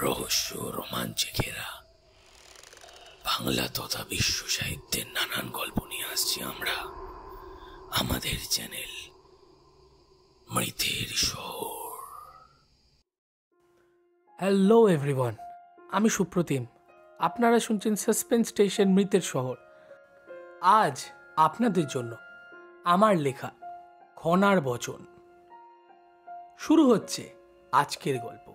রহস্য রোমাঞ্চে ঘেরা বাংলা তথা বিশ্ব সাহিত্যের নানান গল্প নিয়ে আসছি আমরা আমাদের চ্যানেল মৃতের শহর। হ্যালো এভরিওয়ান, আমি সুপ্রতিম। আপনারা শুনছেন সাসপেন্স স্টেশন মৃতের শহর। আজ আপনাদের জন্য আমার লেখা খনার বচন। শুরু হচ্ছে আজকের গল্প।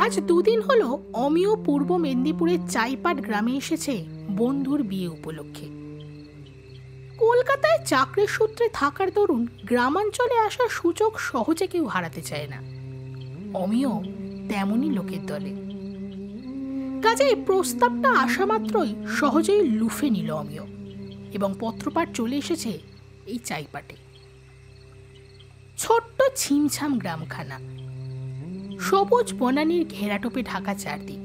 আজ দুদিন হলো অমিয় পূর্ব মেদিনীপুরের চাইপাট গ্রামে এসেছে বন্ধুর বিয়ে উপলক্ষে। কলকাতায় চাকরির সূত্রে থাকার দরুন গ্রামাঞ্চলে আসার সুযোগ সহজে কেউ হারাতে চায় না। অমিয় তেমনই লোকের দলে। কাজে প্রস্তাবটা আসা মাত্রই সহজেই লুফে নিল অমিয় এবং পত্রপাঠ চলে এসেছে এই চাইপাটে। ছোট্ট ছিমছাম গ্রামখানা, সবুজ বনানীর ঘেরাটোপে ঢাকা চারদিক,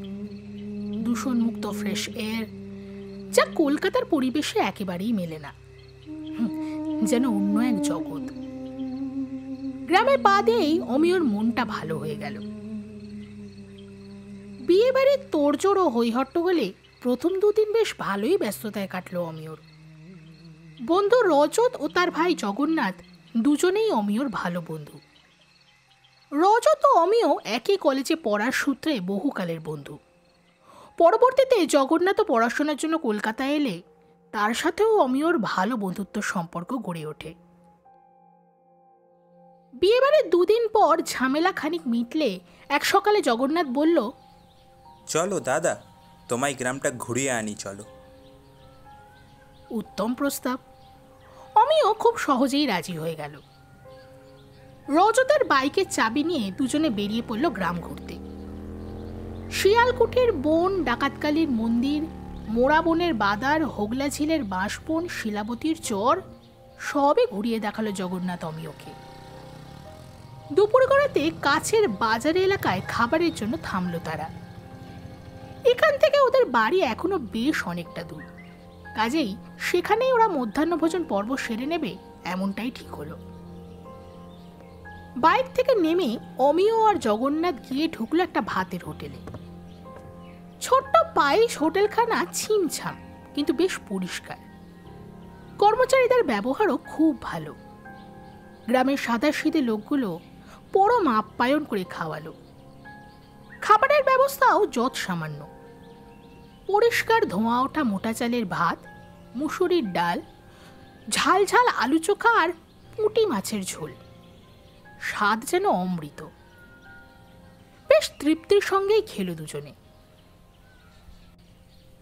দূষণমুক্ত ফ্রেশ এয়ার, যা কলকাতার পরিবেশে একেবারেই মেলে না। যেন অন্য এক জগৎ। গ্রামে পা দিয়েই অমিয়র মনটা ভালো হয়ে গেল। বিয়ে বাড়ির তোড়জোড় ও হইহট্টগোলে প্রথম দুদিন বেশ ভালোই ব্যস্ততায় কাটলো অমিয়র। বন্ধু রজত ও তার ভাই জগন্নাথ দুজনেই অমিয়র ভালো বন্ধু। রজত ও অমিয় একই কলেজে পড়ার সূত্রে বহুকালের বন্ধু। পরবর্তীতে জগন্নাথ পড়াশোনার জন্য কলকাতায় এলে তার সাথেও অমিয়র ভালো বন্ধুত্ব সম্পর্ক গড়ে ওঠে। বিয়েবাড়ির দুদিন পর ঝামেলা খানিক মিটলে এক সকালে জগন্নাথ বলল, চলো দাদা, তোমায় গ্রামটা ঘুরিয়ে আনি চলো। উত্তম প্রস্তাব। অমিয় খুব সহজেই রাজি হয়ে গেল। রজতের বাইকের চাবি নিয়ে দুজনে বেরিয়ে পড়ল গ্রাম ঘুরতে। শিয়ালকুঠির বন, ডাকাতকালীর মন্দির, মোড়া বনের বাদার, হোগলা ঝিলের বাঁশবন, শিলাবতীর চর সবই ঘুরিয়ে দেখালো জগন্নাথ অমিয়কে। দুপুর গড়াতে কাছের বাজার এলাকায় খাবারের জন্য থামলো তারা। এখান থেকে ওদের বাড়ি এখনো বেশ অনেকটা দূর, কাজেই সেখানেই ওরা মধ্যাহ্নভোজন পর্ব সেরে নেবে এমনটাই ঠিক হলো। বাইক থেকে নেমে অমিয় আর জগন্নাথ গিয়ে ঢুকলো একটা ভাতের হোটেলে। ছোট্ট পাইস হোটেলখানা ছিমছাম কিন্তু বেশ পরিষ্কার। কর্মচারীদের ব্যবহারও খুব ভালো। গ্রামের সাদাসিধে লোকগুলো পরম আপ্যায়ন করে খাওয়ালো। খাবারের ব্যবস্থাও যৎ সামান্য। পরিষ্কার ধোঁয়া ওঠা মোটা চালের ভাত, মুসুরির ডাল, ঝাল ঝাল আলু চোখা আর পুঁটি মাছের ঝোল। স্বাদ যেন অমৃত। বেশ তৃপ্তির সঙ্গেই খেলো দুজনে।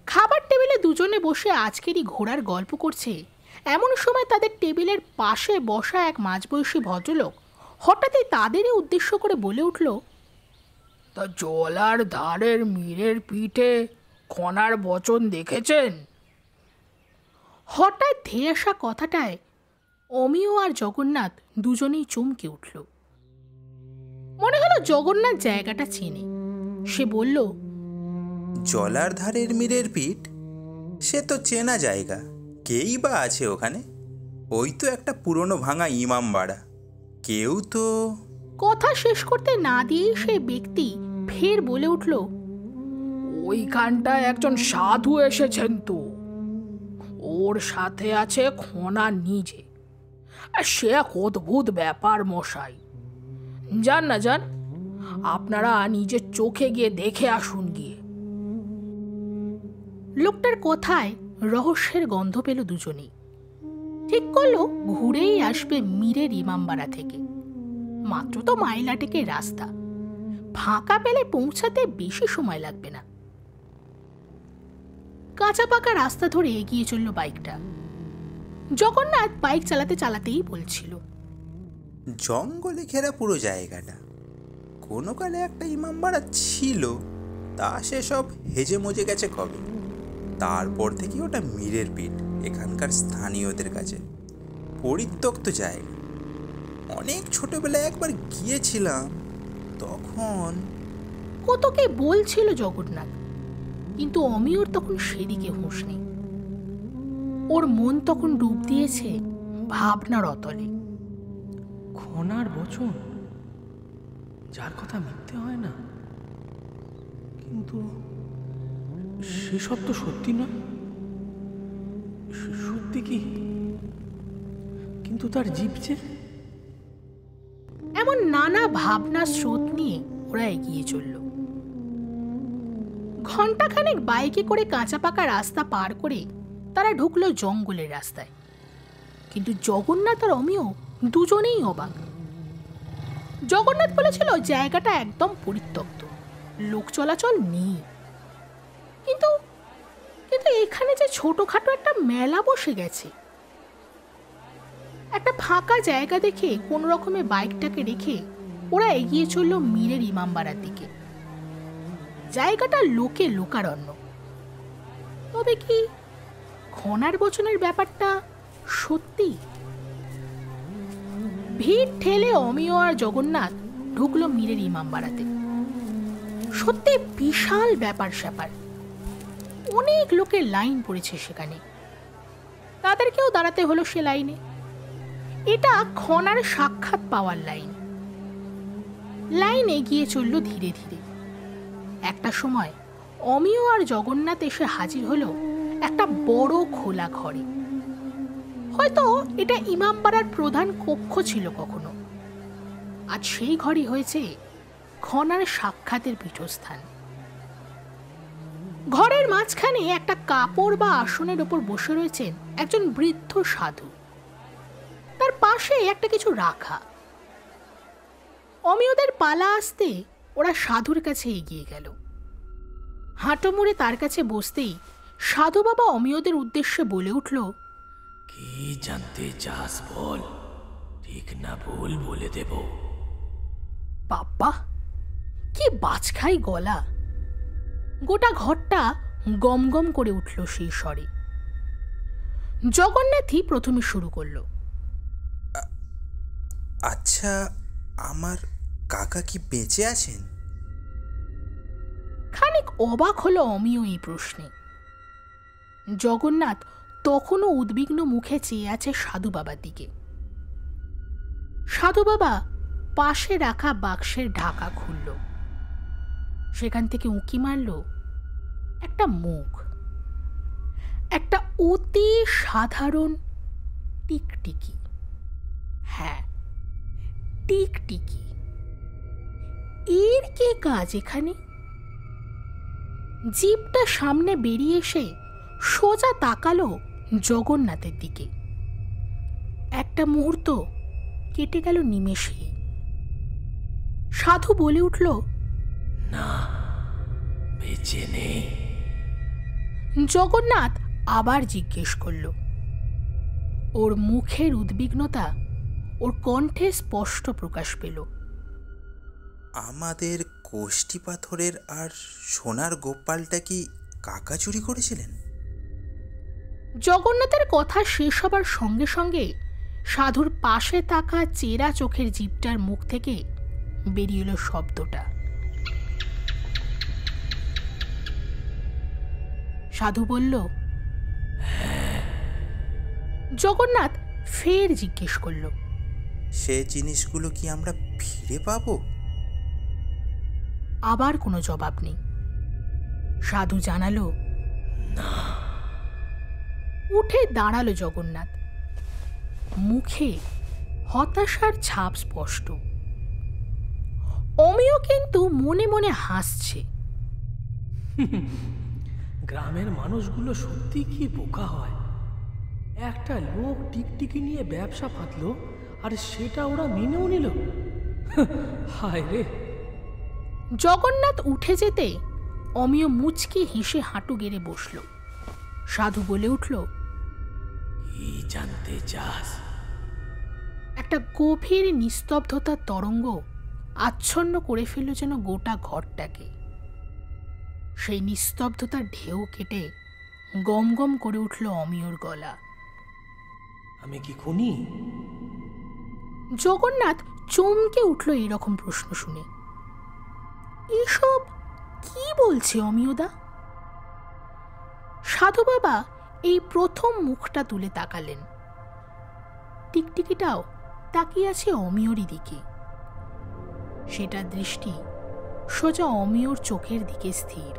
খাবার টেবিলে দুজনে বসে আজকেরই ঘোড়ার গল্প করছে এমন সময় তাদের টেবিলের পাশে বসা এক মাঝবয়সী ভদ্রলোক হঠাৎই তাদেরই উদ্দেশ্য করে বলে উঠল, তা জলার ধারের মীরের পিঠে খনার বচন দেখেছেন? হঠাৎ ধেয়ে আসা কথাটায় অমিয় আর জগন্নাথ দুজনেই চমকে উঠল। মনে হলো জগন্নাথ জায়গাটা চেনে। সে বলল, জলার ধারের মীরের পিঠ, সে তো চেনা জায়গা। কেই বা আছে ওখানে? ওই তো একটা পুরনো ভাঙা ইমাম বাড়া। কেউ তো... কথা শেষ করতে না দিয়েই সে ব্যক্তি ফের বলে উঠল, ওইখানটায় একজন সাধু এসেছেন তো। ওর সাথে আছে খনা নিজে। আর সে এক অদ্ভুত ব্যাপার মশাই। যান না যান, আপনারা নিজের চোখে গিয়ে দেখে আসুন গিয়ে। লোকটার কথায় রহস্যের গন্ধ পেল দুজনেই। ঠিক করলো ঘুরেই আসবে মীরের ইমামবাড়া থেকে। মাত্র তো মাইলাটেকের রাস্তা, ফাঁকা পেলে পৌঁছাতে বেশি সময় লাগবে না। কাঁচা পাকা রাস্তা ধরে এগিয়ে চলল বাইকটা। জগন্নাথ বাইক চালাতে চালাতেই বলছিল, জঙ্গলে ঘেরা পুরো জায়গাটা। কোনো কালে একটা ইমামবাড়া ছিল, তা সেসব হেজে মজে গেছে কবে। তারপর থেকে ওটা মীরের পিঠ এখানকার স্থানীয়দের কাছে। পরিত্যক্ত জায়গা। অনেক ছোটবেলায় একবার গিয়েছিলাম, তখন... কতকে বলছিল জগন্নাথ, কিন্তু অমিয়র তখন সেদিকে হুঁশ নেই। ওর মন তখন ডুব দিয়েছে ভাবনার অতলে। খনার বচন, যার কথা মিথ্যে হয় না, কিন্তু সেসব তো সত্যি নয়। সত্যি কি? কিন্তু তার জীব যে। এমন নানা ভাবনার স্রোত নিয়ে ওরা এগিয়ে চলল। ঘণ্টাখানেক বাইকে করে কাঁচা পাকা রাস্তা পার করে তারা ঢুকলো জঙ্গলের রাস্তায়। কিন্তু জগন্নাথ আর অমিয় দুজনেই অবাক। জগন্নাথ বলেছিল জায়গাটা একদম পরিত্যক্ত, লোক চলাচল নেই, কিন্তু কিন্তু এখানে যে ছোটখাটো একটা মেলা বসে গেছে। একটা ফাঁকা জায়গা দেখে কোন রকমে বাইকটাকে রেখে ওরা এগিয়ে চলল মীরের ইমামবাড়ার দিকে। জায়গাটা লোকে লোকারণ্য। তবে কি খনার বচনের ব্যাপারটা সত্যি? ভিড় ঠেলে অমিয় আর জগন্নাথ ঢুকলো মীরের ইমামবাড়াতে। সত্যি বিশাল ব্যাপার স্যাপার। অনেক লোকের লাইন পড়েছে সেখানে। তাদেরকেও দাঁড়াতে হলো সে লাইনে। এটা খনার সাক্ষাৎ পাওয়ার লাইন। লাইন এগিয়ে চলল ধীরে ধীরে। একটা সময় অমিয় আর জগন্নাথ এসে হাজির হলো একটা বড় খোলা ঘরে। হয়তো এটা ইমামবাড়ার প্রধান কক্ষ ছিল কখনো। আজ সেই ঘরই হয়েছে খনার সাক্ষাতের পীঠস্থান। ঘরের মাঝখানে একটা কাপড় বা আসনের ওপর বসে রয়েছেন একজন বৃদ্ধ সাধু। তার পাশে একটা কিছু রাখা। অমিয়দের পালা আসতে ওরা সাধুর কাছে এগিয়ে গেল। হাঁটো মুড়ে তার কাছে বসতেই সাধু বাবা অমিয়দের উদ্দেশ্যে বলে উঠল, কি জানতে চাস বল, ঠিক না ভুল বলে দেব। বাবা, কি বাজখাই গলা! গোটা ঘরটা গম গম করে উঠল সেই স্বরে। জগন্নাথই প্রথমে শুরু করলো। আচ্ছা, আমার কাকা কি বেঁচে আছেন? খানিক অবাক হলো অমিয় এই প্রশ্নে। জগন্নাথ তখনও উদ্বিগ্ন মুখে চেয়ে আছে সাধু বাবার দিকে। সাধু বাবা পাশে রাখা বাক্সের ঢাকা খুলল। সেখান থেকে উঁকি মারল একটা মুখ, একটা অতি সাধারণ টিকটিকি। হ্যাঁ, টিকটিকি। এর কি কাজ এখানে? জিভটা সামনে বেরিয়ে এসে সোজা তাকালো জগন্নাথের দিকে। একটা মুহূর্ত কেটে গেল নিমেষেই। সাধু বলে উঠল, না, বেঁচে নেই। জগন্নাথ আবার জিজ্ঞেস করল। ওর মুখের উদ্বিগ্নতা ওর কণ্ঠে স্পষ্ট প্রকাশ পেল। আমাদের কোষ্ঠী পাথরের আর সোনার গোপালটা কি কাকা চুরি করেছিলেন? জগন্নাথের কথা শেষ হবার সঙ্গে সঙ্গে সাধুর পাশে থাকা চেরা চোখের জিভটার মুখ থেকে বেরিয়ে এলো শব্দটা। সাধু বলল, জগন্নাথ ফের জিজ্ঞেস করল, সে জিনিসগুলো কি আমরা ফিরে পাবো? আবার কোনো জবাব নেই। সাধু জানালো, না। উঠে দাঁড়ালো জগন্নাথ। মুখে হতাশার ছাপ স্পষ্ট। অমিয় কিন্তু মনে মনে হাসছে। গ্রামের মানুষগুলো সত্যি কি বোকা হয়! একটা লোক টিকটিকি নিয়ে ব্যবসা পাতলো আর সেটা ওরা মেনেও নিল। হায় রে! জগন্নাথ উঠে যেতে অমিয় মুচকি হেসে হাঁটু গেড়ে বসল। সাধু বলে উঠল, কি জানতে চাস? একটা গভীর নিস্তব্ধতার তরঙ্গ আচ্ছন্ন করে ফেলল যেন গোটা ঘরটাকে। সেই নিস্তব্ধতার ঢেউ কেটে গম গম করে উঠল অমিয়র গলা। আমি কি খুনি? জগন্নাথ চমকে উঠল এরকম প্রশ্ন শুনে। এসব কি বলছে অমিয়দা? সাধু বাবা এই প্রথম মুখটা তুলে তাকালেন। টিকটিকিটাও তাকিয়ে আছে অমিয়রই দিকে। সেটা দৃষ্টি সোজা অমিয়র চোখের দিকে স্থির।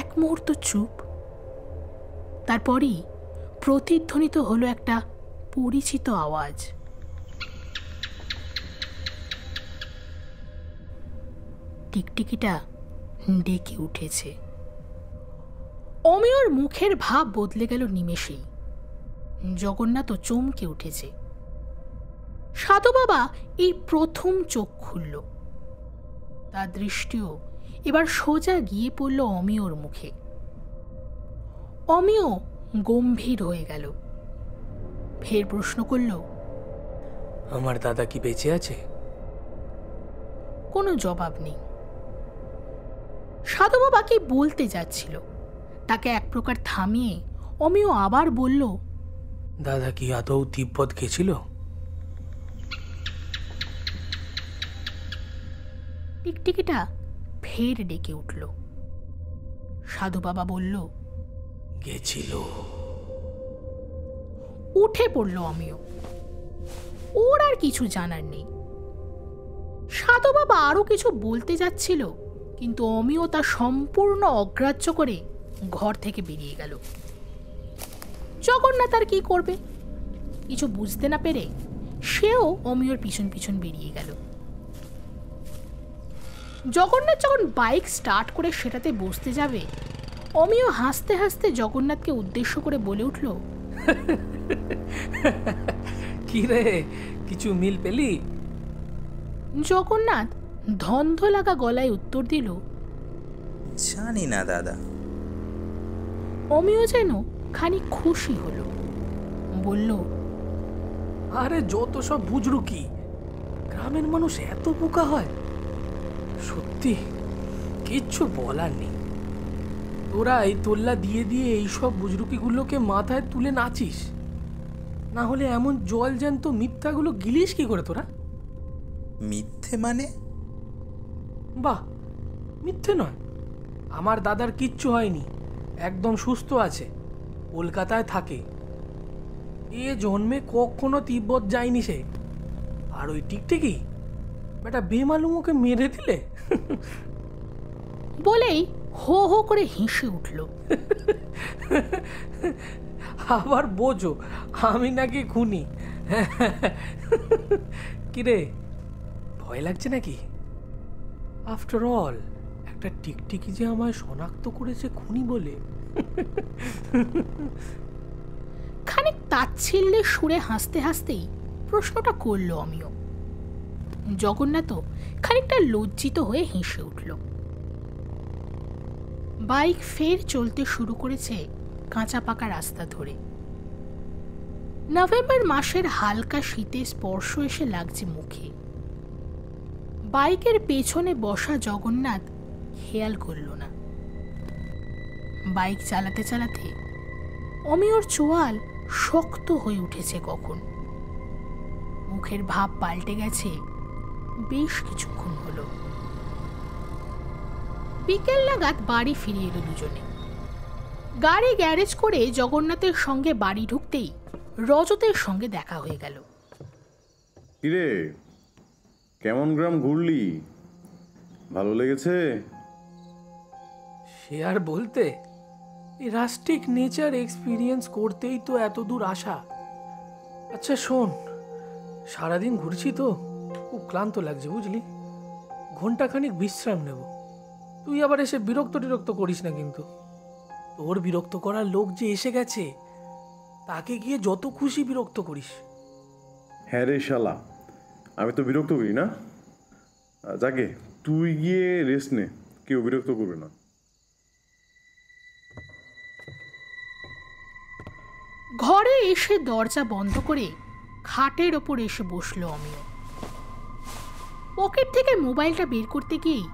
এক মুহূর্ত চুপ, তারপরই প্রতিধ্বনিত হলো একটা পরিচিত আওয়াজ। টিকটিকিটা ডেকে উঠেছে। অমিয়র মুখের ভাব বদলে গেল নিমেষেই। জগন্নাথও চমকে উঠেছে। সাধু বাবা এই প্রথম চোখ খুলল। তার দৃষ্টিও এবার সোজা গিয়ে পড়ল অমিয়র মুখে। অমিয় গম্ভীর হয়ে গেল। ফের প্রশ্ন করল, আমার দাদা কি বেঁচে আছে? কোনো জবাব নেই। সাধু বাবা কি বলতে যাচ্ছিল, তাকে এক প্রকার থামিয়ে অমিয় আবার বলল, দাদা কি আদৌ তিব্বত গেছিল? টিকটিকিটা ফের ডেকে উঠল। সাধু বাবা বলল, গেছিল। উঠে পড়ল অমিয়। ওর আর কিছু জানার নেই। সাধু বাবা আরো কিছু বলতে যাচ্ছিল, কিন্তু অমিয় তা সম্পূর্ণ অগ্রাহ্য করে ঘর থেকে বেরিয়ে গেল। জগন্নাথ আর কি করবে? কিছু বুঝতে না পেরে সেও অমিয়র পিছন পিছন বেরিয়ে গেল। জগন্নাথ যখন বাইক স্টার্ট করে সেটাতে বসতে যাবে, অমিয় হাসতে হাসতে জগন্নাথকে উদ্দেশ্য করে বলে উঠল, কি রে, কিছু মিল পেলি? জগন্নাথ ধন্ধ লাগা গলায় উত্তর দিল, জানি না দাদা। অমিয় যেন খানিক খুশি হলো। বলল, আরে যত সব বুজরুকি, গ্রামের মানুষ এত বোকা হয়? সত্যি কিচ্ছু বলার নেই। তোরা এই তোল্লা দিয়ে দিয়ে এইসব বুজরুকিগুলোকে মাথায় তুলে নাচিস, না হলে এমন জল জ্যান্ত মিথ্যাগুলো গিলিস কি করে তোরা? মিথ্যে মানে? বাহ, মিথ্যে নয়। আমার দাদার কিচ্ছু হয়নি, একদম সুস্থ আছে, কলকাতায় থাকে। এ জন্মে কখনো তিব্বত যায়নি সে। আর ওই টিকটিকি বেটা বেমালুম ওকে মেরে দিলে। বলেই হো হো করে হেসে উঠল। আবার বোঝো আমি নাকি খুনি। কিরে, ভয় লাগছে নাকি? আফটার অল একটা টিকটিকি যে আমায় শনাক্ত করেছে খুনি বলে। খানিক তাচ্ছিল্যের সুরে হাসতে হাসতেই প্রশ্নটা করল অমিয়। জগন্নাথও খানিকটা লজ্জিত হয়ে হেসে উঠল। বাইক ফের চলতে শুরু করেছে কাঁচা পাকা রাস্তা ধরে। নভেম্বর মাসের হালকা শীতের স্পর্শ এসে লাগছে মুখে। বাইকের পেছনে বসা জগন্নাথ খেয়াল করল না। বাইক চালাতে চালাতে অমিয়র চোয়াল শক্ত হয়ে উঠেছে কখন। মুখের ভাব পাল্টে গেছে বেশ কিছুক্ষণ হলো। বিকেল নাগাদ বাড়ি ফিরে এলো দুজনে। গাড়ি গ্যারেজ করে জগন্নাথের সঙ্গে বাড়ি ঢুকতেই রজতের সঙ্গে দেখা হয়ে গেল। কিরে, কেমন গ্রাম ঘুরলি? ভালো লেগেছে? সে আর বলতে, এই রাস্টিক নেচার এক্সপিরিয়েন্স করতেই তো এত দূর আসা। আচ্ছা শোন, সারাদিন ঘুরছি তো খুব ক্লান্ত লাগছে বুঝলি, ঘন্টাখানিক বিশ্রাম নেব। তুই আবার এসে বিরক্ত টিরক্ত করিস না কিন্তু। তোর বিরক্ত করার লোক যে এসে গেছে, তাকে গিয়ে যত খুশি বিরক্ত করিস। হ্যাঁ রে শালা, আমি তো বিরক্ত করি না। যাকে তুই গিয়ে রেস্ট নে, কেউ বিরক্ত করবে না। ঘরে এসে দরজা বন্ধ করে খাটের ওপর এসে বসলো অমিয়। পকেট থেকে মোবাইলটা বের করতে গিয়েই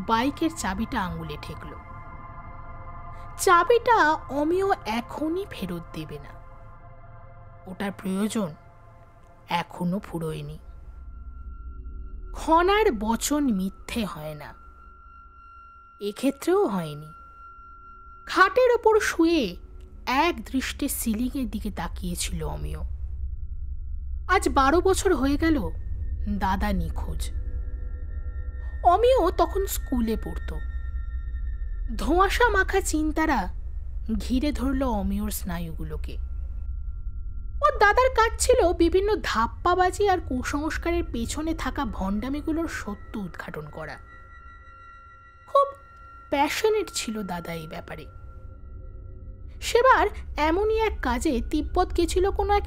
বাইকের চাবিটা আঙুলে ঠেকল। চাবিটা অমিয় এখনই ফেরত দেবে না, ওটার প্রয়োজন এখনো ফুরোয়নি। ক্ষণার বচন মিথ্যে হয় না, এক্ষেত্রেও হয়নি। খাটের ওপর শুয়ে এক দৃষ্টে সিলিংয়ের দিকে তাকিয়েছিল অমিয়। আজ 12 বছর হয়ে গেল দাদা নিখোঁজ। অমিয় তখন স্কুলে পড়ত। ধোঁয়াশা মাখা চিন্তারা ঘিরে ধরল অমিয়র স্নায়ুগুলোকে। ওর দাদার কাজ ছিল বিভিন্ন ধাপ্পাবাজি আর কুসংস্কারের পেছনে থাকা ভণ্ডামিগুলোর সত্য উদ্ঘাটন করা। খুব প্যাশনেট ছিল দাদা এই ব্যাপারে। সেবার এমনই এক কাজে তিব্বত গেছিল কোনো এক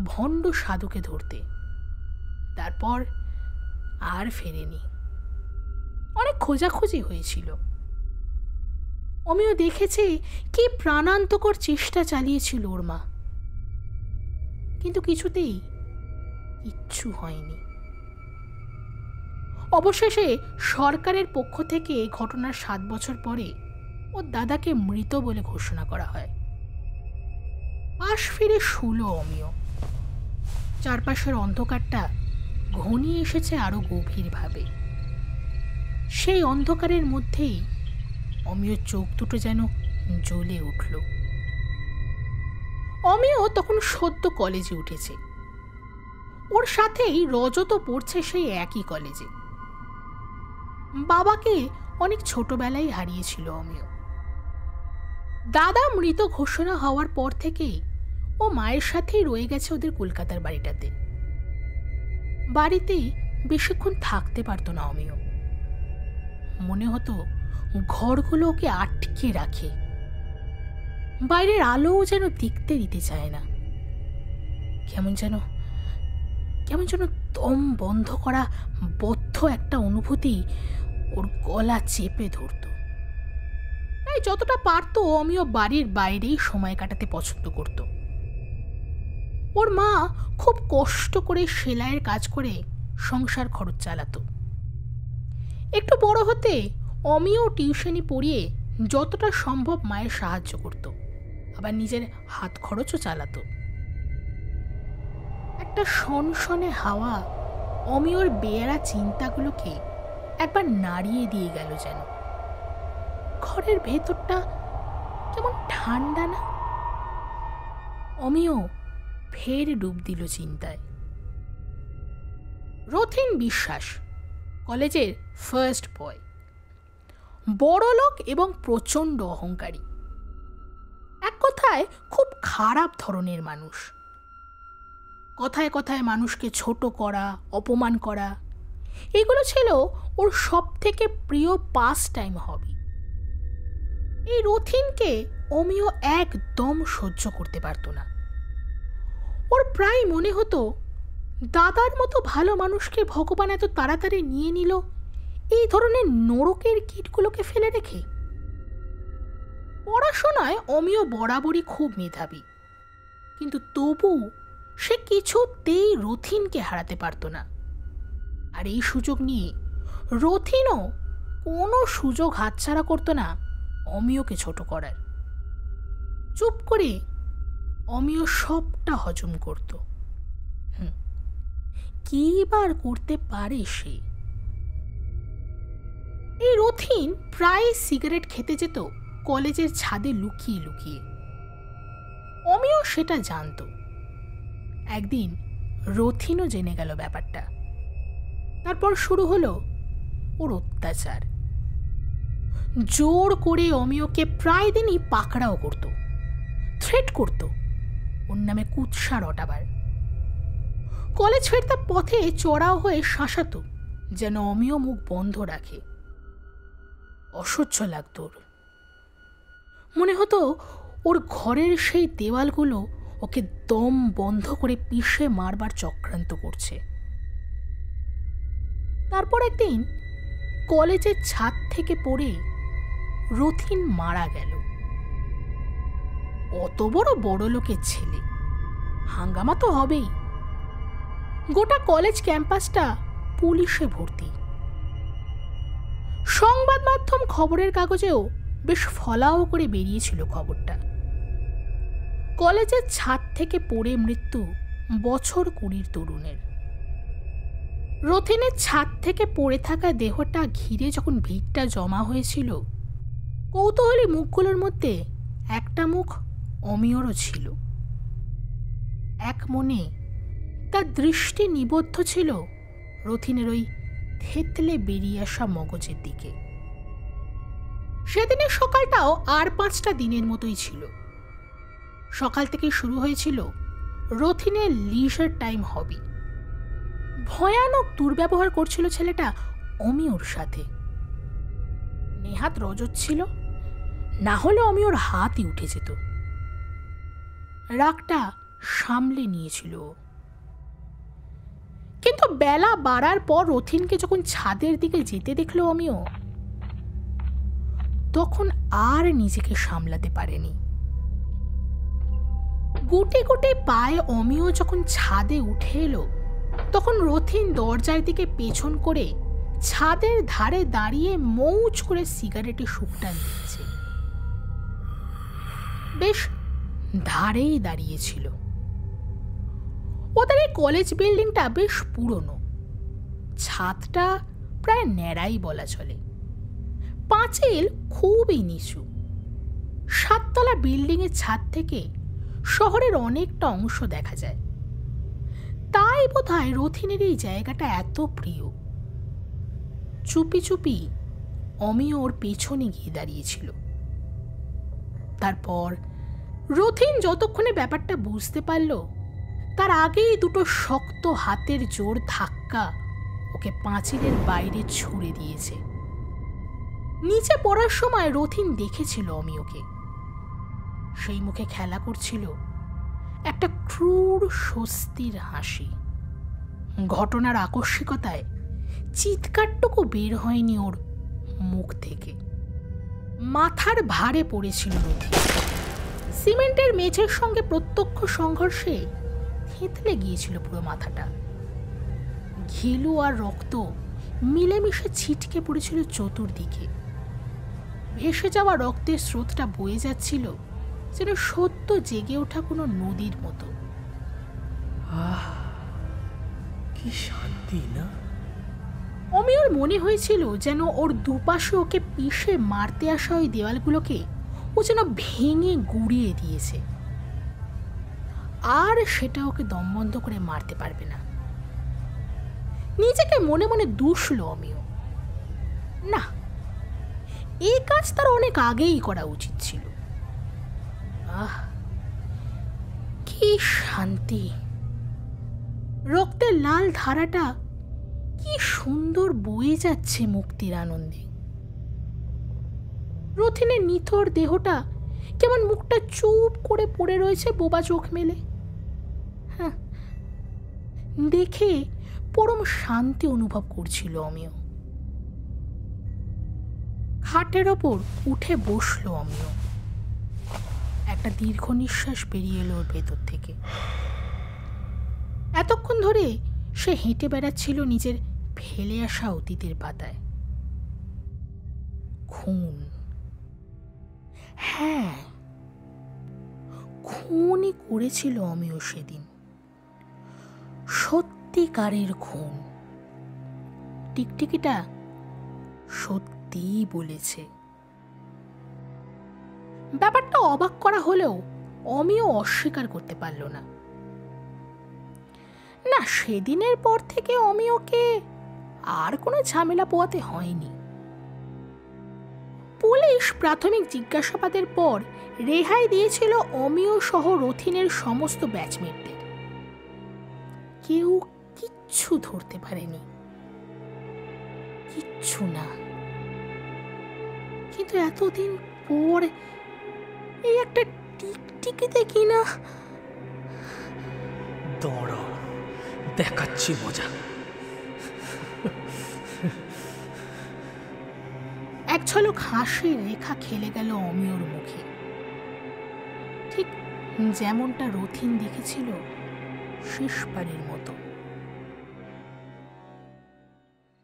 ভণ্ড সাধুকে ধরতে। তারপর আর ফেরেনি। অনেক খোঁজাখুঁজি হয়েছিল। অমিয় দেখেছে কি প্রাণান্তকর চেষ্টা চালিয়েছিল ওর মা, কিন্তু কিছুতেই কিচ্ছু হয়নি। অবশেষে সরকারের পক্ষ থেকে ঘটনার 7 বছর পরে ওর দাদাকে মৃত বলে ঘোষণা করা হয়। পাশ ফিরে শুলো অমিয়। চারপাশের অন্ধকারটা ঘনিয়ে এসেছে আরো গভীরভাবে। সেই অন্ধকারের মধ্যেই অমিয়র চোখ দুটো যেন জ্বলে উঠল। অমিয় তখন সদ্য কলেজে উঠেছে। ওর সাথেই রজত পড়ছে সেই একই কলেজে। বাবাকে অনেক ছোটবেলায় হারিয়েছিল অমিয়। দাদা মৃত ঘোষণা হওয়ার পর থেকেই ও মায়ের সাথেই রয়ে গেছে ওদের কলকাতার বাড়িটাতে। বাড়িতেই বেশিক্ষণ থাকতে পারতো না অমিয়। মনে হতো ঘরগুলো ওকে আটকে রাখে, বাইরের আলোও যেন দেখতে দিতে চায় না। কেমন যেন দম বন্ধ করা বদ্ধ একটা অনুভূতি ওর গলা চেপে ধরত। তাই যতটা পারত অমিয় বাড়ির বাইরেই সময় কাটাতে পছন্দ করত। ওর মা খুব কষ্ট করে সেলাইয়ের কাজ করে সংসার খরচ চালাতো। একটু বড় হতে অমিয় টিউশনি পড়িয়ে যতটা সম্ভব মায়ের সাহায্য করত, আবার নিজের হাত খরচও চালাতো। একটা সনসনে হাওয়া অমিয়র বেয়ারা চিন্তাগুলোকে একবার নাড়িয়ে দিয়ে গেল যেন। ঘরের ভেতরটা কেমন ঠান্ডা না। অমিয় ফের ডুব দিল চিন্তায়। রথিন বিশ্বাস কলেজের ফার্স্ট বয়, বড়লোক এবং প্রচণ্ড অহংকারী। এক কথায় খুব খারাপ ধরনের মানুষ। কথায় কথায় মানুষকে ছোট করা, অপমান করা, এগুলো ছিল ওর সব থেকে প্রিয় পাস টাইম হবি। এই রথিনকে অমিয় একদম সহ্য করতে পারত না। ওর প্রায় মনে হতো দাদার মতো ভালো মানুষকে ভগবান এত তাড়াতাড়ি নিয়ে নিল এই ধরনের নরকের কীটগুলোকে ফেলে রেখে। পড়াশোনায় অমিয় বরাবরই খুব মেধাবী, কিন্তু তবু সে কিছুতেই রথিনকে হারাতে পারত না। আর এই সুযোগ নিয়ে রথিনও কোনো সুযোগ হাতছাড়া করতো না অমিয়কে ছোট করার। চুপ করে অমিয় সবটা হজম করত। কি বার করতে পারে সে? এই রথিন প্রায় সিগারেট খেতে যেত কলেজের ছাদে লুকিয়ে লুকিয়ে। অমিয় সেটা জানত। একদিন রথিনও জেনে গেল ব্যাপারটা। তারপর শুরু হলো ওর অত্যাচার। জোর করে অমিয়কে প্রায় দিনই পাকড়াও করত, থ্রেট করত ওর নামে কুৎসা রটাবার। কলেজ ফেরতে পথে চড়াও হয়ে শাসাত যেন অমিয় মুখ বন্ধ রাখে। অসহ্য লাগত ওর। মনে হতো ওর ঘরের সেই দেওয়ালগুলো ওকে দম বন্ধ করে পিষে মারবার চক্রান্ত করছে। তারপর একদিন কলেজের ছাদ থেকে পড়ে রথিন মারা গেল। অত বড় লোকের ছেলে, হাঙ্গামা তো হবেই। গোটা কলেজ ক্যাম্পাসটা পুলিশে ভর্তি। সংবাদ মাধ্যম খবরের কাগজেও বেশ ফলাও করে বেরিয়েছিল খবরটা। কলেজের ছাদ থেকে পড়ে মৃত্যু বছর 20 তরুণের। রথিনের ছাদ থেকে পড়ে থাকা দেহটা ঘিরে যখন ভিড়টা জমা হয়েছিল, কৌতূহলী মুখগুলোর মধ্যে একটা মুখ অমিয়রও ছিল। এক মনে তার দৃষ্টি নিবদ্ধ ছিল রথিনের ওই থেতলে বেরিয়ে আসা মগজের দিকে। সেদিনের সকালটাও আর 5টা দিনের মতোই ছিল। সকাল থেকে শুরু হয়েছিল রথিনের লিজার টাইম হবি। ভয়ানক দুর্ব্যবহার করছিল ছেলেটা অমিয়র সাথে। নেহাত রজত ছিল, না হলে অমিয়র হাতই উঠে যেত। রাগটা সামলে নিয়েছিল, কিন্তু বেলা বাড়ার পর রথিনকে যখন ছাদের দিকে যেতে দেখলো অমিয়, তখন আর নিজেকে সামলাতে পারেনি। গুটে গুটে পায়ে অমিয় যখন ছাদে উঠে এলো, তখন রথিন দরজার দিকে পেছন করে ছাদের ধারে দাঁড়িয়ে মৌজ করে সিগারেটে শুকটান দিচ্ছে। বেশ ধারেই দাঁড়িয়েছিল। ওদের এই কলেজ বিল্ডিংটা বেশ পুরনো, ছাদটা প্রায় ন্যাড়াই বলা চলে। পাঁচিল খুবই নিচু। 7তলা বিল্ডিংয়ের ছাদ থেকে শহরের অনেকটা অংশ দেখা যায়। তাই বোধহয় রথিনের এই জায়গাটা এত প্রিয়। চুপি চুপি অমিয় ওর পেছনে গিয়ে দাঁড়িয়েছিল। তারপর রথিন যতক্ষণে ব্যাপারটা বুঝতে পারল, তার আগেই দুটো শক্ত হাতের জোর ধাক্কা ওকে পাঁচিলের বাইরে ছুঁড়ে দিয়েছে। নিচে পড়ার সময় রথিন দেখেছিল অমিয়কে। সেই মুখে খেলা করছিল একটা ক্রূর স্বস্তির হাসি। ঘটনার আকস্মিকতায় চিৎকারটুকু বের হয়নি ওর মুখ থেকে। মাথার ভারে পড়েছিল রথিন। সিমেন্টের মেঝের সঙ্গে প্রত্যক্ষ সংঘর্ষে থেতলে গিয়েছিল পুরো মাথাটা। ঘিলু আর রক্ত মিলেমিশে ছিটকে পড়েছিল চতুর্দিকে। ভেসে যাওয়া রক্তের স্রোতটা বয়ে যাচ্ছিল যেন সদ্য জেগে ওঠা কোনো নদীর মতো। কি শান্তি না! অমিয়র মনে হয়েছিল যেন ওর দুপাশে ওকে পিষে মারতে আসা ওই দেওয়ালগুলোকে ও যেন ভেঙে গুড়িয়ে দিয়েছে। আর সেটা ওকে দমবন্ধ করে মারতে পারবে না। নিজেকে মনে মনে দুষল অমিয়। না, এই কাজ তার অনেক আগেই করা উচিত ছিল। কি শান্তি! রক্তের লাল ধারাটা কি সুন্দর বয়ে যাচ্ছে মুক্তির আনন্দে। রথিনের নিথর দেহটা কেমন মুখটা চুপ করে পড়ে রয়েছে বোবা চোখ মেলে। হ্যাঁ, দেখে পরম শান্তি অনুভব করছিল অমিয়। খাটের ওপর উঠে বসলো অমিয়। একটা দীর্ঘ নিঃশ্বাস বেরিয়ে এলো ওর ভেতর থেকে। এতক্ষণ ধরে সে হেঁটে বেড়াচ্ছিল নিজের ফেলে আসা অতীতের পাতায়। খুন, হ্যাঁ, খুনই করেছিল অমিয় সেদিন। সত্যিকারের খুন। টিকটিকিটা সত্যিই বলেছে। ব্যাপারটা অবাক করা হলেও অমিয় অস্বীকার করতে পারল না। না, সেদিনের পর থেকে অমিয়কে আর কোনো ঝামেলা পোয়াতে হয়নি। পুলিশ প্রাথমিক জিজ্ঞাসাবাদের পর রেহাই দিয়েছিল অমিয় সহ রথিনের সমস্ত ব্যাচমেটদের। কেউ কিচ্ছু ধরতে পারেনি, কিচ্ছু না। কিন্তু এতদিন পর এই একটা টিকটিকিতে কিনা। দাঁড়াও, দেখাচ্ছি মজা। এক ঝলক হাসির রেখা খেলে গেল অমিয়র মুখে, ঠিক যেমনটা রথিন দেখেছিল শেষবারের মতো।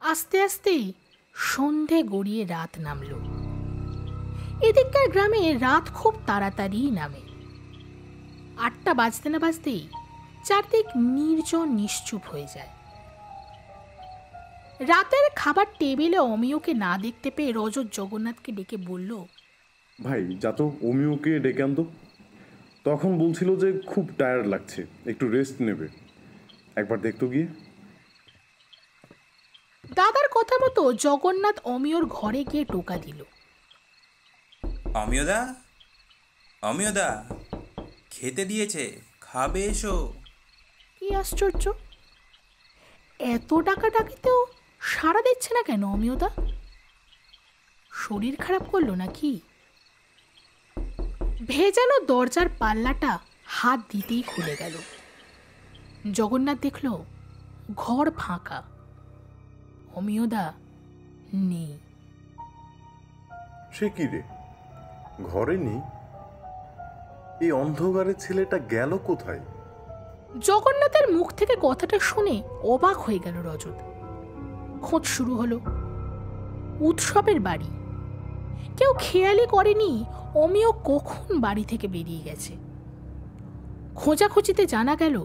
আস্তে আস্তে সন্ধে গড়িয়ে রাত নামল। এদিককার গ্রামে রাত খুব তাড়াতাড়ি নামে। 8টা বাজতে না বাজতেই চারদিক নির্জন নিশ্চুপ হয়ে যায়। রাতের খাবার টেবিলে অমিয়কে না দেখতে পেয়ে রজত জগন্নাথকে ডেকে বলল, ভাই যা তো অমিওকে ডেকে আনতো। তখন বলছিল যে খুব টায়ার্ড লাগছে, একটু রেস্ট নেবে, একবার দেখতো গিয়ে। দাদার কথা মতো জগন্নাথ অমিয়র ঘরে গিয়ে টোকা দিল। অমিয়দা, অমিয়দা, খেতে দিয়েছে, খাবে এসো। কি আশ্চর্য, এত ডাকাডাকিতেও সাড়া দিচ্ছে না কেন অমিয়দা? শরীর খারাপ করলো নাকি? ভেজানো দরজার পাল্লাটা হাত দিতেই খুলে গেল। জগন্নাথ দেখল ঘর ফাঁকা, অমিয়দা নেই। সে কি রে, ঘরে নেই? এই অন্ধকারে ছেলেটা গেল কোথায়? জগন্নাথের মুখ থেকে কথাটা শুনে অবাক হয়ে গেল রজত। খোঁজ শুরু হলো। উৎসবের বাড়ি, কেউ খেয়ালই করেনি অমিয় কখন বাড়ি থেকে বেরিয়ে গেছে। খোঁজাখুঁজিতে জানা গেল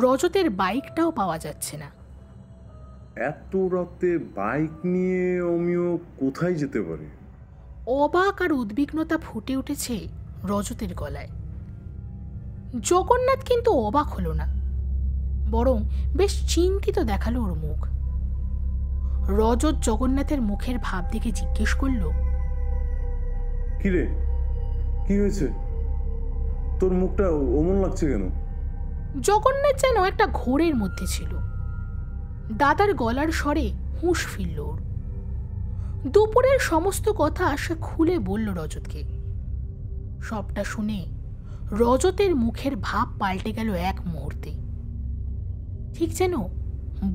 রজতের বাইকটাও পাওয়া যাচ্ছে না। এত রাতে বাইক নিয়ে অমিও কোথায় যেতে পারে? অবাক আর উদ্বিগ্নতা ফুটে উঠেছে রজতের গলায়। জগন্নাথ কিন্তু অবাক হলো না, বরং বেশ চিন্তিত দেখালো ওর মুখ। রজত জগন্নাথের মুখের ভাব দেখে জিজ্ঞেস করল, কি রে, কি হয়েছে? তোর মুখটা অমন লাগছে কেন? জগন্নাথ যেন একটা ঘোরের মধ্যে ছিল। দাদার গলার স্বরে হুঁশ ফিরল ওর। দুপুরের সমস্ত কথা সে খুলে বলল রজতকে। সবটা শুনে রজতের মুখের ভাব পাল্টে গেল এক মুহূর্তে। ঠিক যেন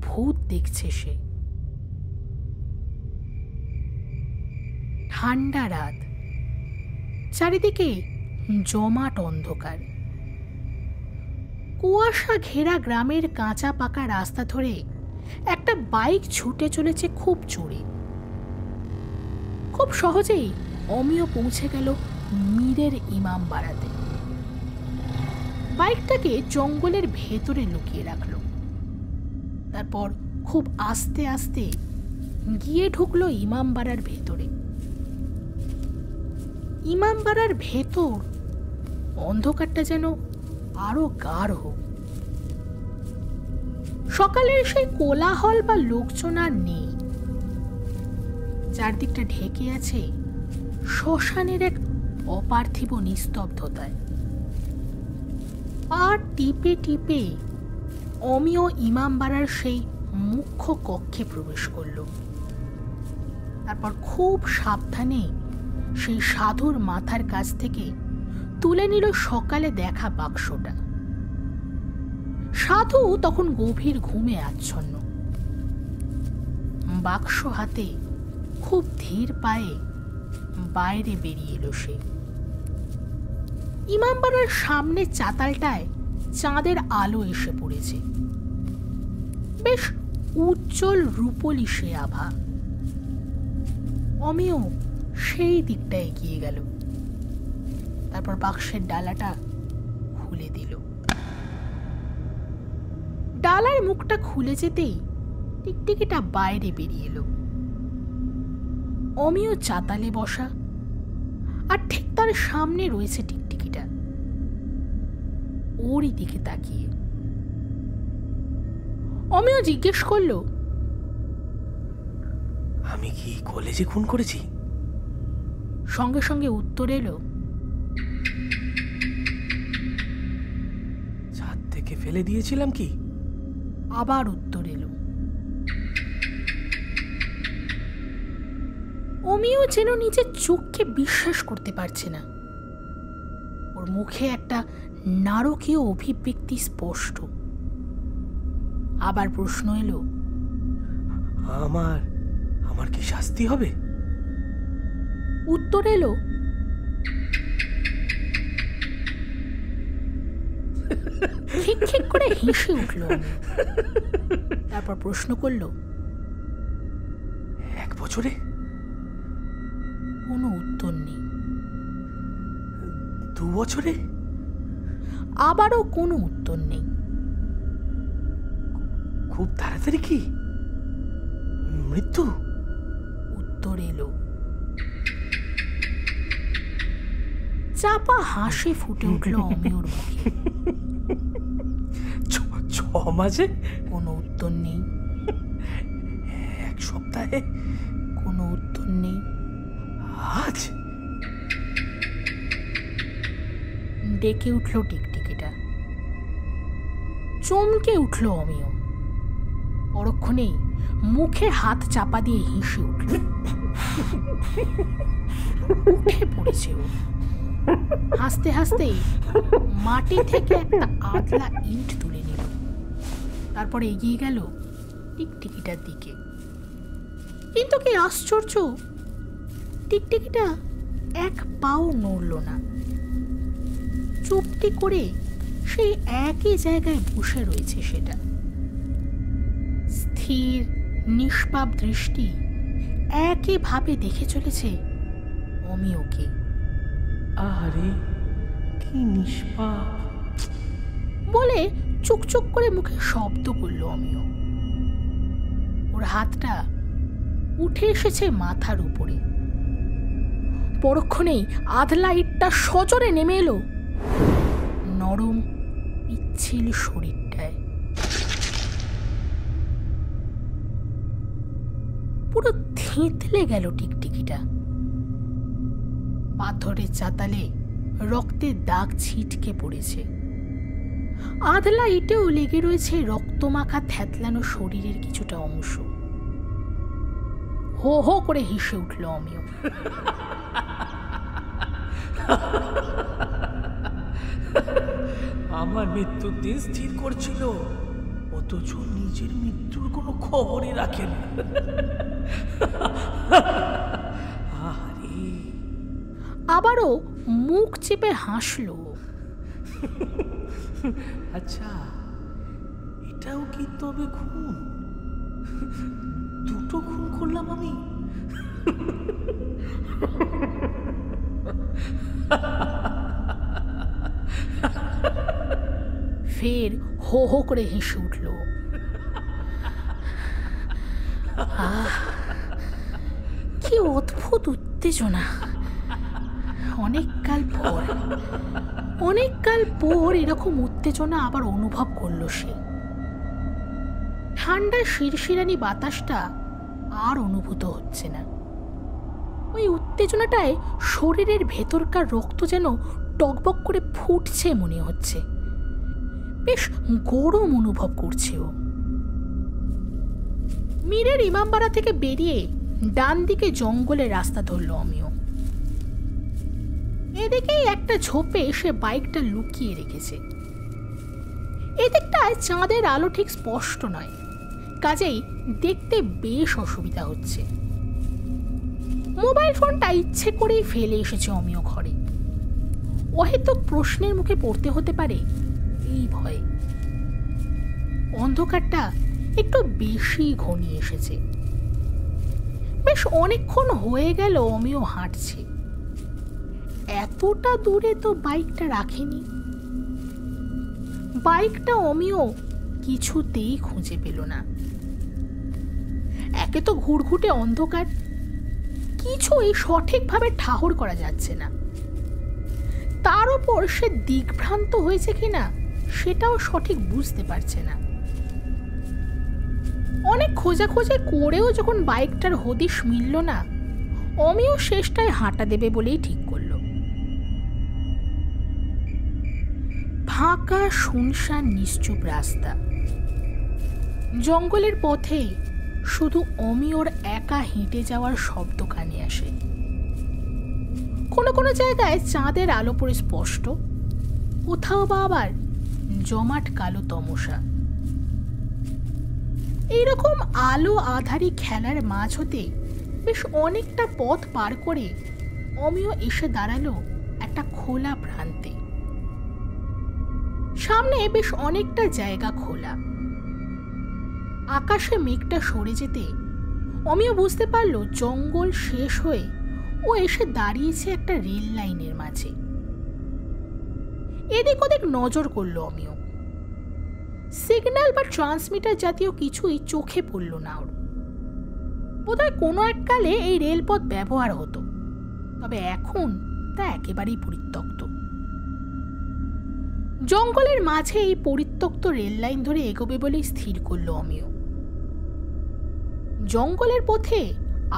ভূত দেখছে সে। ঠান্ডা রাত, চারিদিকে জমাট অন্ধকার। কুয়াশা ঘেরা গ্রামের কাঁচা পাকা রাস্তা ধরে একটা বাইক ছুটে চলেছে খুব জোরে। খুব সহজেই অমিয় পৌঁছে গেল মীরের ইমামবাড়াতে। বাইকটাকে জঙ্গলের ভেতরে লুকিয়ে রাখলো। তারপর খুব আস্তে আস্তে গিয়ে ঢুকলো ইমামবাড়ার ভেতরে। ইমামবাড়ার ভেতর অন্ধকারটা যেন আরো গাঢ়। সকালের সেই কোলাহল বা লোকজন আর নেই। চারদিকটা ঢেকে আছে শ্মশানের এক অপার্থিব নিস্তব্ধতায়। আর টিপে টিপে অমিয় ইমামবাড়ার সেই মুখ্য কক্ষে প্রবেশ করল। তারপর খুব সাবধানে সেই সাধুর মাথার কাছ থেকে তুলে নিল সকালে দেখা বাক্সটা। সাধু তখন গভীর ঘুমে আচ্ছন্ন। বাক্স হাতে খুব ধীর পায়ে বাইরে বেরিয়ে এলো সে। ইমামবাড়ার সামনে চাতালটায় চাঁদের আলো এসে পড়েছে। বেশ উজ্জ্বল রূপলি সে আভা। অমিয় সেই দিকটা এগিয়ে গেল। তারপর বাক্সের ডালাটা খুলে দিল। ডালার মুখটা খুলে যেতেই টিকটিকিটা বাইরে বেরিয়ে এলো। অমিয় চাতালে বসা, আর ঠিক তার সামনে রয়েছে টিকটিকিটা, ওরই দিকে তাকিয়ে। অমিয় জিজ্ঞেস করলো, আমি কি কলেজে খুন করেছি? সঙ্গে সঙ্গে উত্তর এলো, ছাদ থেকে ফেলে দিয়েছিলাম কি? আবার উত্তর এলো। অমিও যেন নিজের চোখকে বিশ্বাস করতে পারছে না। ওর মুখে একটা নারকীয় অভিব্যক্তি স্পষ্ট। আবার প্রশ্ন এলো, আমার কি শাস্তি হবে? উত্তর এলো, খিক খিক করে হেসে উঠল। তারপর প্রশ্ন করলো, 1 বছরে? কোনো উত্তর নেই। 2 বছরে? আবারও কোনো উত্তর নেই। খুব তাড়াতাড়ি কি মৃত্যু? উত্তর এলো, চাপা হাসি ফুটে উঠল অমিয়র মুখে। 6 মাসে? কোনো উত্তর নেই। 1 সপ্তাহে? কোনো উত্তর নেই। আজ? ডেকে উঠল টিকটিকিটা। চমকে উঠল অমিয়। পরক্ষণেই মুখে হাত চাপা দিয়ে হেসে উঠল। উঠে পড়েছে ও। হাসতে হাসতে মাটি থেকে একটা আদলা ইট তুলে নিল, তারপর এগিয়ে গেল টিকটিকিটার দিকে। কিন্তু কি আশ্চর্য, টিকটিকিটা 1 পাও নড়ল না। চুপটি করে সেই একই জায়গায় বসে রয়েছে সেটা। স্থির নিষ্পাপ দৃষ্টি একইভাবে দেখে চলেছে অমিয়কে। আরে কি নিষ্পাপ বলে চুকচুক করে মুখে শব্দ করল অমিয়। ওর হাতটা উঠে এসেছে মাথার উপরে। পরক্ষণেই আধলা ইটটা সজোরে নেমে এলো নরম পিচ্ছিল শরীরটায়। পুরো থেঁতলে গেল টিকটিকিটা। পাথরের চাতালে রক্তের দাগ ছিটকে পড়েছে। আধলা ইটেও লেগে রয়েছে রক্তমাখা থ্যাতলানো শরীরের কিছুটা অংশ। হো হো করে হেসে উঠল অমিয়। আমার মৃত্যুর দিন স্থির করছিল, অথচ নিজের মৃত্যুর কোনো খবরই রাখে না। আবারও মুখ চেপে হাসল। আচ্ছা, এটাও কি তবে খুন? 2টো খুন করলাম আমি। ফের হো হো করে হেসে উঠল। কি অদ্ভুত উত্তেজনা! অনেককাল পর এরকম উত্তেজনা আবার অনুভব করলো সে। ঠান্ডা শিরশিরানি বাতাসটা আর অনুভূত হচ্ছে না। ওই উত্তেজনাটায় শরীরের ভেতরকার রক্ত যেন টকবক করে ফুটছে মনে হচ্ছে। বেশ গরম অনুভব করছে ও। মীরের ইমামবাড়া থেকে বেরিয়ে ডান দিকে জঙ্গলের রাস্তা ধরল অমিয়। এদিকেই একটা ঝোপে সে বাইকটা লুকিয়ে রেখেছে। এদিকটায় চাঁদের আলো ঠিক স্পষ্ট নয়, কাজেই দেখতে বেশ অসুবিধা হচ্ছে। মোবাইল ফোনটা ইচ্ছে করেই ফেলে এসেছে অমিয় ঘরে। অহেতুক প্রশ্নের মুখে পড়তে হতে পারে এই ভয়ে। অন্ধকারটা একটু বেশি ঘনিয়ে এসেছে। বেশ অনেকক্ষণ হয়ে গেল অমিয় হাঁটছে। এতটা দূরে তো বাইকটা রাখেনি। বাইকটা অমিয় কিছুতেই খুঁজে পেল না। একে তো ঘুরঘুটে অন্ধকার, কিছুই সঠিকভাবে ঠাহর করা যাচ্ছে না। তার উপর সে দিকভ্রান্ত হয়েছে কিনা সেটাও সঠিক বুঝতে পারছে না। অনেক খোঁজাখোঁজি করেও যখন বাইকটার হদিশ মিলল না, অমিয় শেষটায় হাঁটা দেবে বলেই ঠিক করল। ফাঁকা শুনশান নিশ্চুপ রাস্তা। জঙ্গলের পথে শুধু অমিয়র একা হেঁটে যাওয়ার শব্দ কানে আসে। কোনো কোনো জায়গায় চাঁদের আলো পড়ে স্পষ্ট, কোথাও বা আবার জমাট কালো তমসা। এইরকম আলো আধারি খেলার মাঝ হতে বেশ অনেকটা পথ পার করে অমিয় এসে দাঁড়ালো একটা খোলা প্রান্তে। সামনে বেশ অনেকটা জায়গা খোলা। আকাশে মেঘটা সরে যেতে অমিয় বুঝতে পারল জঙ্গল শেষ হয়ে ও এসে দাঁড়িয়েছে একটা রেল লাইনের মাঝে। এদিক ওদিক নজর করল অমিয়। সিগন্যাল বা ট্রান্সমিটার জাতীয় কিছুই চোখে পড়ল না ওর। বোধহয় কোনো এককালে এই রেলপথ ব্যবহার হতো, তবে এখন তা একেবারেই পরিত্যক্ত। জঙ্গলের মাঝে এই পরিত্যক্ত রেল লাইন ধরে এগোবে বলেই স্থির করল অমিয়। জঙ্গলের পথে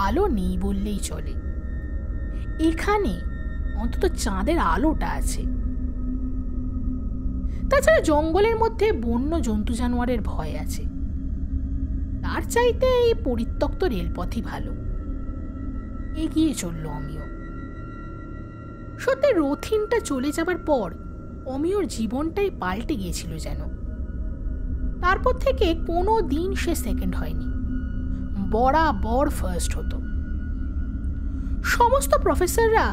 আলো নেই বললেই চলে, এখানে অন্তত চাঁদের আলোটা আছে। তাছাড়া জঙ্গলের মধ্যে বন্য জন্তু জানোয়ারের ভয় আছে, তার চাইতে এই পরিত্যক্ত রেলপথই ভালো। এগিয়ে চলল অমিয়। সত্যি রথিনটা চলে যাবার পর অমিয়র জীবনটাই পাল্টে গিয়েছিল যেন। তারপর থেকে কোনো দিন সে সেকেন্ড হয়নি, বরাবর ফার্স্ট হতো। সমস্ত প্রফেসররা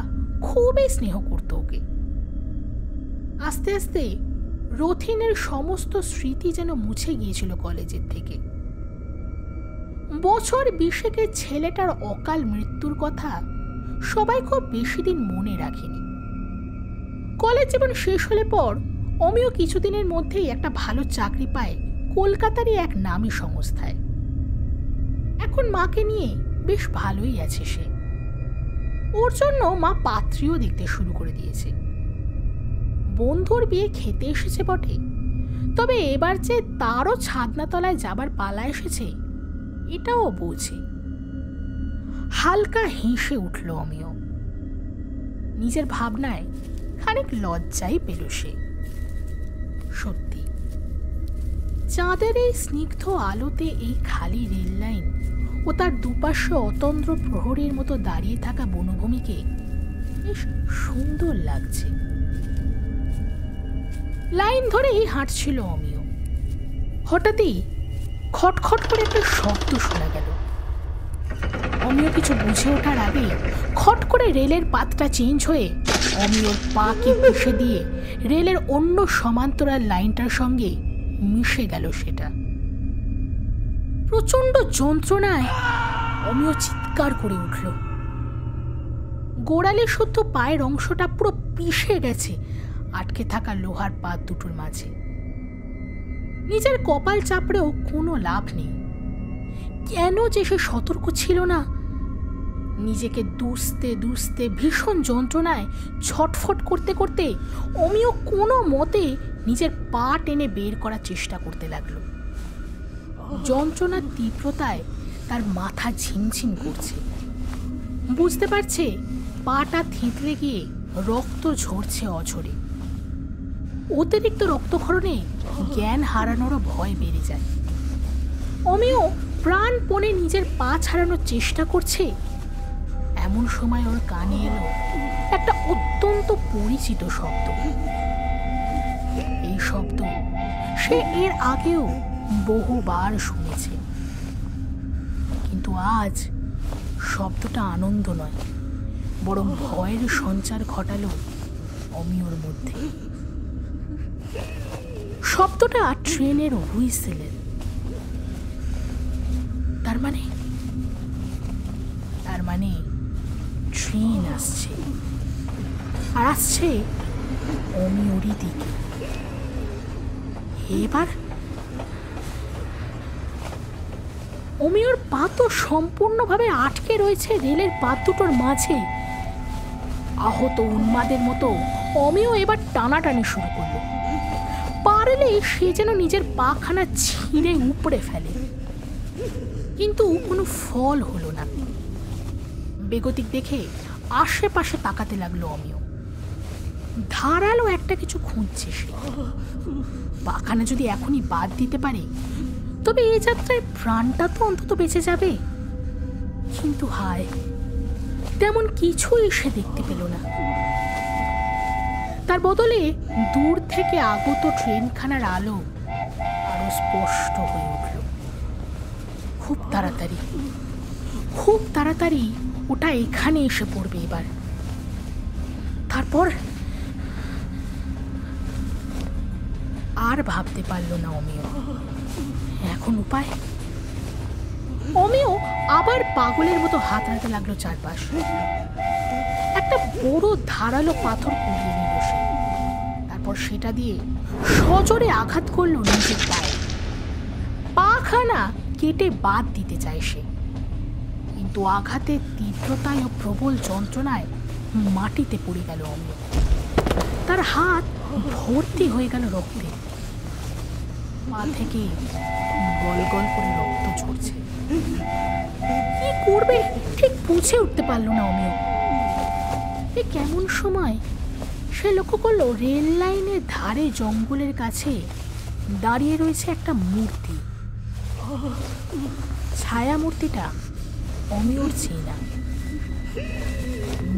খুবই স্নেহ করত ওকে। আস্তে আস্তে রথিনের সমস্ত স্মৃতি যেন মুছে গিয়েছিল কলেজের থেকে। বছর 20 ছেলেটার অকাল মৃত্যুর কথা সবাই খুব বেশি দিন মনে রাখেনি। কলেজ জীবন শেষ হলে পর অমিয় কিছুদিনের মধ্যেই একটা ভালো চাকরি পায় কলকাতারই এক নামী সংস্থায়। এখন মাকে নিয়ে বেশ ভালোই আছে সে। ওর জন্য মা পাত্রীও দেখতে শুরু করে দিয়েছে। বন্ধুর বিয়ে খেতে এসেছে বটে, তবে এবার যে তারও ছাদনাতলায় যাবার পালা এসেছে এটাও বোঝে। হালকা হেসে উঠল অমিয়। নিজের ভাবনায় খানিক লজ্জাই পেল সে। সত্যি চাঁদের এই স্নিগ্ধ আলোতে এই খালি রেল লাইন ও তার দুপাশে অতন্দ্র প্রহরীর মতো দাঁড়িয়ে থাকা বনভূমিকে বেশ সুন্দর লাগছে। লাইন ধরেই হাঁটছিল অমিয়। হঠাৎই খটখট করে একটা শব্দ শোনা গেল। অমিয় কিছু বুঝে ওঠার আগে খট করে রেলের পাতটা চেঞ্জ হয়ে অমিয়র পাকে পুষে দিয়ে রেলের অন্য সমান্তরাল লাইনটার সঙ্গে মিশে গেল সেটা। প্রচন্ড যন্ত্রণায় অমিয় চিৎকার করে উঠল। গোড়ালি শুদ্ধ পায়ের অংশটা পুরো পিষে গেছে আটকে থাকা লোহার পাত দুটোর মাঝে। নিজের কপাল চাপড়েও কোনো লাভ নেই। কেন যে সে সতর্ক ছিল না? নিজেকে দুষতে দুষতে ভীষণ যন্ত্রণায় ছটফট করতে করতে অমিয় কোনো মতে নিজের পা টেনে বের করার চেষ্টা করতে লাগলো। যন্ত্রণার তীব্রতায় তার মাথা ঝিমঝিম করছে। বুঝতে পারছে পাটা থেঁতলে গিয়ে রক্ত ঝরছে অঝরে। অতিরিক্ত রক্তক্ষরণে জ্ঞান হারানোরও ভয় বেড়ে যায়। অমিয় প্রাণপণে নিজের পা ছাড়ানোর চেষ্টা করছে, এমন সময় ওর কানে এলো একটা অত্যন্ত পরিচিত শব্দ। এই শব্দ সে এর আগেও বহুবার শুনেছে, কিন্তু আজ শব্দটা আনন্দ নয়, বরং ভয়ের সঞ্চার ঘটালো অমিয়র মধ্যে। শব্দটা ট্রেনের হুইসেলের। তার মানে ট্রেন আসছে, আর আসছে অমিয়রই দিকে। এবার অমিয়র পা তো সম্পূর্ণভাবে আটকে রয়েছে রেলের পাত দুটোর মাঝে। আহত উন্মাদের মতো অমিয় এবার টানাটানি শুরু করলো। পারলে সে যেন নিজের পাখানা ছিঁড়ে উপড়ে ফেলে, কিন্তু কোনো ফল হলো না। বেগতিক দেখে আশেপাশে তাকাতে লাগলো অমিয়। ধারালো একটা কিছু খুঁজছে সে। পাখানা যদি এখনই বাদ দিতে পারে তবে এই যাত্রায় প্রাণটা তো অন্তত বেঁচে যাবে। কিন্তু হায়, তেমন কিছুই সে দেখতে পেল না। তার বদলে দূর থেকে আগত ট্রেনখানার আলো আরো স্পষ্ট হয়ে উঠল। খুব তাড়াতাড়ি ওটা এখানে এসে পড়বে এবার। তারপর আর ভাবতে পারল না অমিয়। এখন উপায়? অমিয় আবার পাগলের মতো হাতড়াতে লাগলো চারপাশ। একটা বড় ধারালো পাথর কুড়িয়ে নিল সে। তারপর সেটা দিয়ে সজোরে আঘাত করলো নিজের পায়ে। পাখানা কেটে বাদ দিতে চায় সে, কিন্তু আঘাতের তীব্রতায় ও প্রবল যন্ত্রণায় মাটিতে পড়ে গেল অমিয়। তার হাত ভর্তি হয়ে গেল রক্তে, পা থেকে গল গল করে রক্ত ঝরছে। কি করবে ঠিক বুঝে উঠতে পারল না অমিয়। ঠিক কেমন সময় সে লক্ষ্য করলো রেল লাইনের ধারে জঙ্গলের কাছে দাঁড়িয়ে রয়েছে একটা মূর্তি। ছায়া মূর্তিটা অমিয়র চেনা,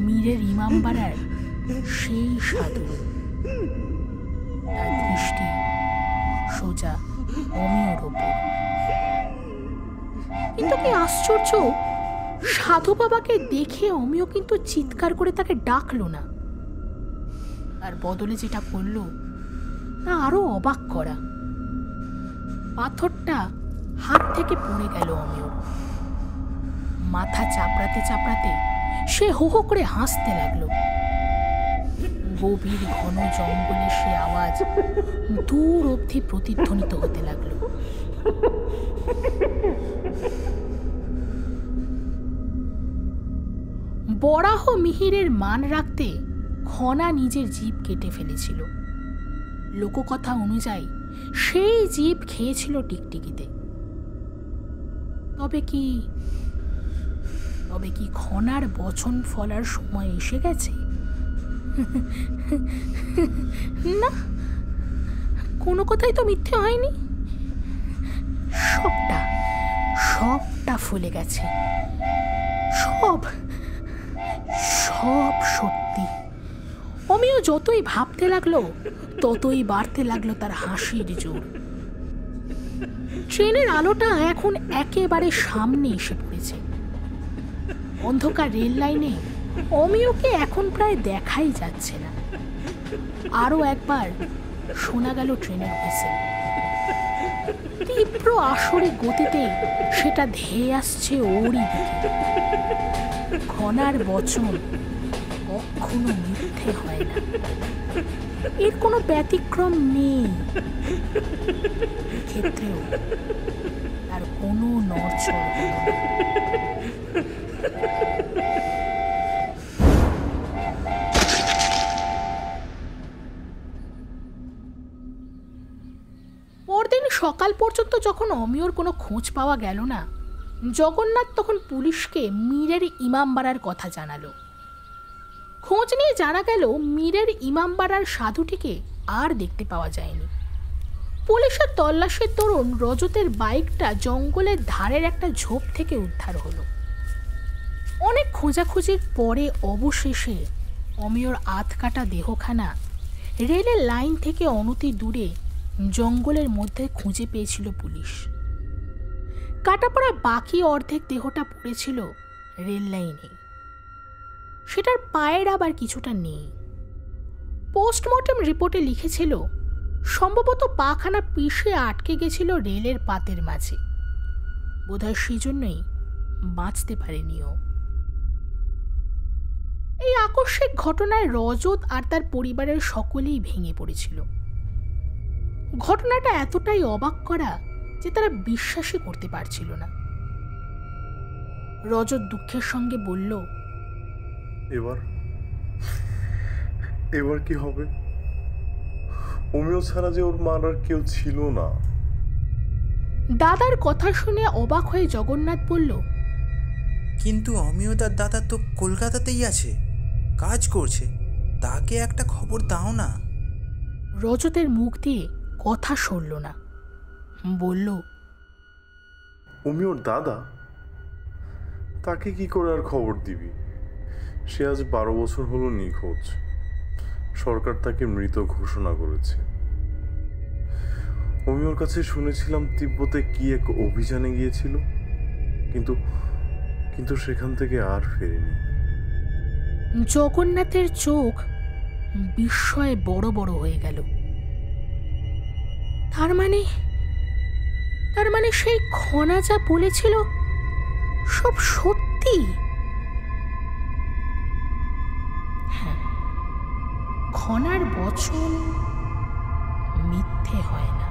মীরের ইমামবাড়ার সেই সাধু। তার দৃষ্টি সোজা অমিয়র ওপর। কিন্তু কি আশ্চর্য, সাধু বাবাকে দেখে অমিয় কিন্তু চিৎকার করে তাকে ডাকলো না। তার বদলে যেটা করলো তা আরো অবাক করা। পাথরটা হাত থেকে পড়ে গেল অমিয়। মাথা চাপড়াতে চাপড়াতে সে হো হো করে হাসতে লাগলো। গভীর ঘন জঙ্গলে সে আওয়াজ দূর অবধি প্রতিধ্বনিত হতে লাগলো। বরাহ মিহিরের মান রাখতে খনা নিজের জিভ কেটে ফেলেছিল। লোককথা অনুযায়ী সেই জিভ খেয়েছিল টিকটিকিতে। তবে কি খনার বচন ফলার সময় এসে গেছে? না, কোনো কথাই তো মিথ্যে হয়নি। সবটা ফুলে গেছে। সব সত্যি। অমিয় যতই ভাবতে লাগলো ততই বাড়তে লাগলো তার হাসির জোর। ট্রেনের আলোটা এখন একেবারে সামনে এসে পড়েছে। অন্ধকার রেল লাইনে অমিয়কে এখন প্রায় দেখাই যাচ্ছে না। আরো একবার শোনা গেল ট্রেনের হুইসেল। তীব্র আসরে গতিতে সেটা ধেয়ে আসছে ওরই দিকে। খনার বচন কখনো মিথ্যে হয় না, এর কোনো ব্যতিক্রম নেই। ক্ষেত্রেও তার কোনো নড়চড় হলো না। পরদিন সকাল পর্যন্ত যখন অমিয়র কোনো খোঁজ পাওয়া গেল না, জগন্নাথ তখন পুলিশকে মীরের ইমামবাড়ার কথা জানালো। খোঁজ নিয়ে জানা গেল মীরের ইমামবাড়ার সাধুটিকে আর দেখতে পাওয়া যায়নি। পুলিশের তল্লাশির দরুন রজতের বাইকটা জঙ্গলের ধারের একটা ঝোপ থেকে উদ্ধার হলো। অনেক খোঁজাখুঁজির পরে অবশেষে অমিয়র আধকাটা দেহখানা রেলের লাইন থেকে অনতি দূরে জঙ্গলের মধ্যে খুঁজে পেয়েছিল পুলিশ। কাটাপড়া বাকি অর্ধেক দেহটা পড়েছিল রেল লাইনে। সেটার পায়ের আবার কিছুটা নেই। পোস্টমর্টম রিপোর্টে লিখেছিল সম্ভবত পাখানা পিষে আটকে গেছিল রেলের পাতের মাঝে। বোধহয় সেজন্যই বাঁচতে পারেনিও। এই আকস্মিক ঘটনায় রজত আর তার পরিবারের সকলেই ভেঙে পড়েছিল। ঘটনাটা এতটাই অবাক করা যে তারা বিশ্বাসই করতে পারছিল না। রজত দুঃখের সঙ্গে বলল, এবার কি হবে? অমিয় ছাড়া যে ওর মার আর কেউ ছিল না। দাদার কথা শুনে অবাক হয়ে জগন্নাথ বলল, কিন্তু অমিয় তার দাদা তো কলকাতাতেই আছে, কাজ করছে, তাকে একটা খবর দাও না। রজতের মুখ দিয়ে কথা সরল না। বলল, অমিয়র দাদা? তাকে কি করে আর খবর দিবি? সে আজ 12 বছর হলো নিখোঁজ। সরকার তাকে মৃত ঘোষণা করেছে। অমিয়র কাছে শুনেছিলাম তিব্বতে কি এক অভিযানে গিয়েছিল, কিন্তু সেখান থেকে আর ফেরেনি। জগন্নাথের চোখ বিস্ময়ে বড় বড় হয়ে গেল। তার মানে সেই খনা যা বলেছিল সব সত্যি? হ্যাঁ, খনার বচন মিথ্যে হয় না।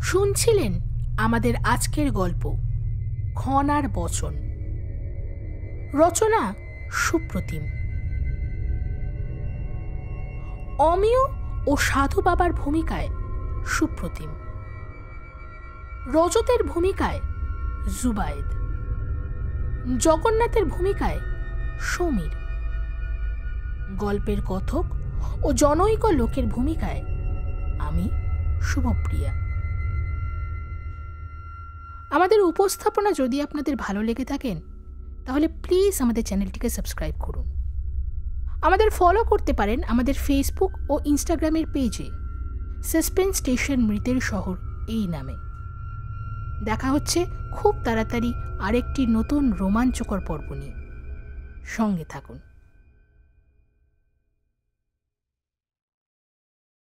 শুনছিলেন আমাদের আজকের গল্প খনার বচন, রচনা সুপ্রতিম। অমিয় ও সাধু বাবার ভূমিকায় সুপ্রতিম, রজতের ভূমিকায় জুবায়েদ, জগন্নাথের ভূমিকায় সমীর, গল্পের কথক ও জনৈক লোকের ভূমিকায় আমি শুভপ্রিয়া। আমাদের উপস্থাপনা যদি আপনাদের ভালো লেগে থাকেন তাহলে প্লিজ আমাদের চ্যানেলটিকে সাবস্ক্রাইব করুন। আমাদের ফলো করতে পারেন আমাদের ফেসবুক ও ইনস্টাগ্রামের পেজে সাসপেন্স স্টেশন মৃতের শহর এই নামে। দেখা হচ্ছে খুব তাড়াতাড়ি আরেকটি নতুন রোমাঞ্চকর পর্ব নিয়ে। সঙ্গে থাকুন।